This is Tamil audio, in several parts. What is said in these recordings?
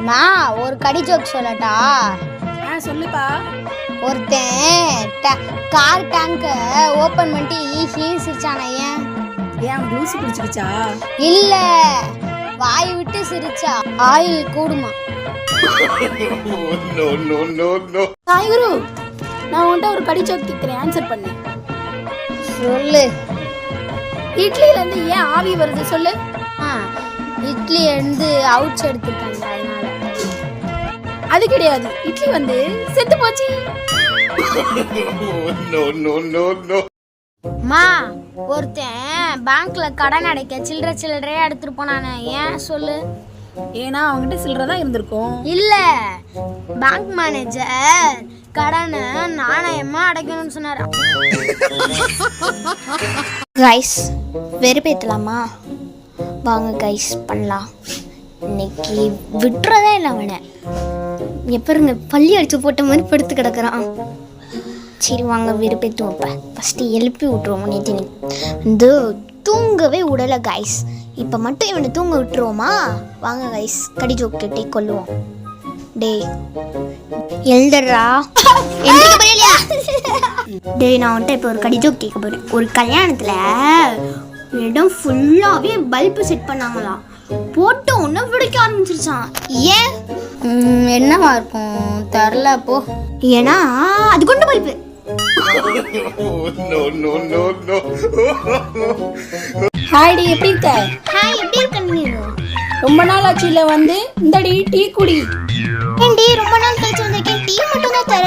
மா ஒரு கடி ஜோக் சொல்லட்டா? சொல்லுப்பா. ஒருத்தன் கார் டேங்க ஓபன் பண்ணிட்டு சிரிச்சானா? ஏன் க்ளூஸ் பிடிச்சிருச்சா? இல்ல, வாய் விட்டு சிரிச்சா ஆயில் கூடுமா. சாய்குரு, நான் உன்கிட்ட ஒரு கடி ஜோக் கேட்கிறேன், ஆன்சர் பண்ணு. சொல்லு. இட்லில இருந்து ஏன் ஆவி வருது சொல்லு. இட்லி இருந்து அவுச்சு எடுத்துட்டாங்க அதனால. அது கிடையாது, இட்லி வந்து செத்து போச்சு. மா ஒருத்தன் பேங்க்ல கடன் அடைக்க சில்லறையா எடுத்துட்டு போனானே, ஏன் சொல்லு. ஏன்னா அவங்ககிட்ட சில்லறை தான் இருந்திருக்கும். இல்ல, பேங்க் மேனேஜர் கடனை நாணயமா அடைக்கணும்னு சொன்னாரு. கைஸ் வெறுப்பேற்றலாமா? வாங்க கைஸ் பண்ணலாம். இன்னைக்கு விட்டுறதே இல்லை அவனை. எப்பருங்க பள்ளி அடிச்சு போட்ட மாதிரி படுத்து கிடக்குறான். சரி வாங்க வெறுப்பேற்று வைப்பேன். ஃபஸ்ட்டு எழுப்பி விட்ருவோம். நேற்று வந்து தூங்கவே விடலை கைஸ். இப்போ மட்டும் இவனை தூங்க விட்டுருவோமா? வாங்க கைஸ் கடி ஜோக் கேட்டே கொல்லுவோம். டே எழுதுறா. டே நான் வந்துட்டு இப்போ ஒரு கடி ஜோக் கேட்க போகிறேன். ஒரு கல்யாணத்தில் இடம் ஃபுல்லாகவே பல்பு செட் பண்ணாங்களாம். போட்டு ஒன்று பிடிக்க ஆரம்பிச்சிருச்சான். ஏன்? என்னவா இருக்கும் தெரில போ. ஏன்னா அது கொண்டு பல்பு. ஹாய்டி, எப்படி இருக்க? ஹாய், எப்படி இருக்க? ரொம்ப நாள் ஆச்சு இல்லை வந்து. இந்தடி டீ குடி. ஏன்டி ரொம்ப நாள் கழிச்சு வந்திருக்கேன், டீ மட்டும் தான் தர,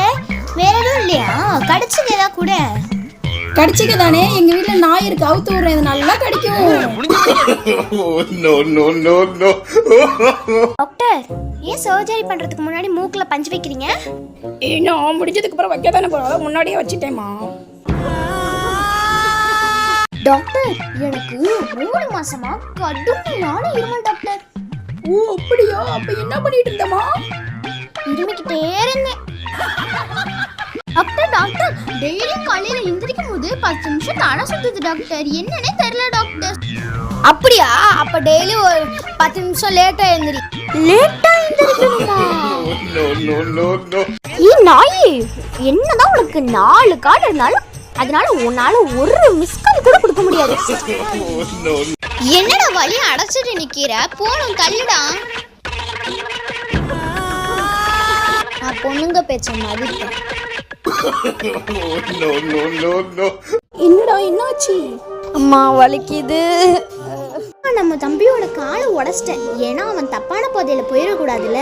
வேற எதுவும் இல்லையா? கடிச்சது ஏதா கூட? கடிச்சிக்க தானே, எங்க வீட்டுல நாய் இருக்கு, அவுத்து விடுறேன், இது நல்லா கடிக்கும். டாக்டர், ஏன் சர்ஜரி பண்றதுக்கு முன்னாடி மூக்குல பஞ்சு வைக்கிறீங்க? நான் முடிஞ்சதுக்கு அப்புறம் வைக்க தானே போறோம், முன்னாடியே வச்சுட்டேமா. டாக்டர், எனக்கு 3 மாசமா கடுமையான இருமல் டாக்டர். ஓ அப்படியா? அப்ப என்ன பண்ணிட்டு இருந்தமா? இருமிக்கிட்டே இருந்தேன். டாக்டர் டெய்லி காலையில எந்திரிக்கும் போது 10 நிமிஷம் தலை சுத்துது டாக்டர், என்னன்னே தெரியல டாக்டர். அப்படியா? அப்ப டெய்லி ஒரு 10 நிமிஷம் லேட்டா எந்திரி. லேட்டா எந்திரிக்கணுமா? நாயே, என்னதான் உனக்கு 4 கால் இருந்தாலும் அதனால உன்னால ஒரு மிஸ் கால் கூட கொடுக்க முடியாது. என்னடா வலி அடைச்சிட்டு நிக்கிற? போனும் தள்ளுடா. நான் பொண்ணுங்க பேச்ச மதிப்பேன். என்னடா என்னாச்சு? அம்மா வலிக்குது. நம்ம தம்பியோட காலை உடைச்சிட்டேன். ஏன்னா அவன் தப்பான பாதையில போயிடக்கூடாதுல்ல.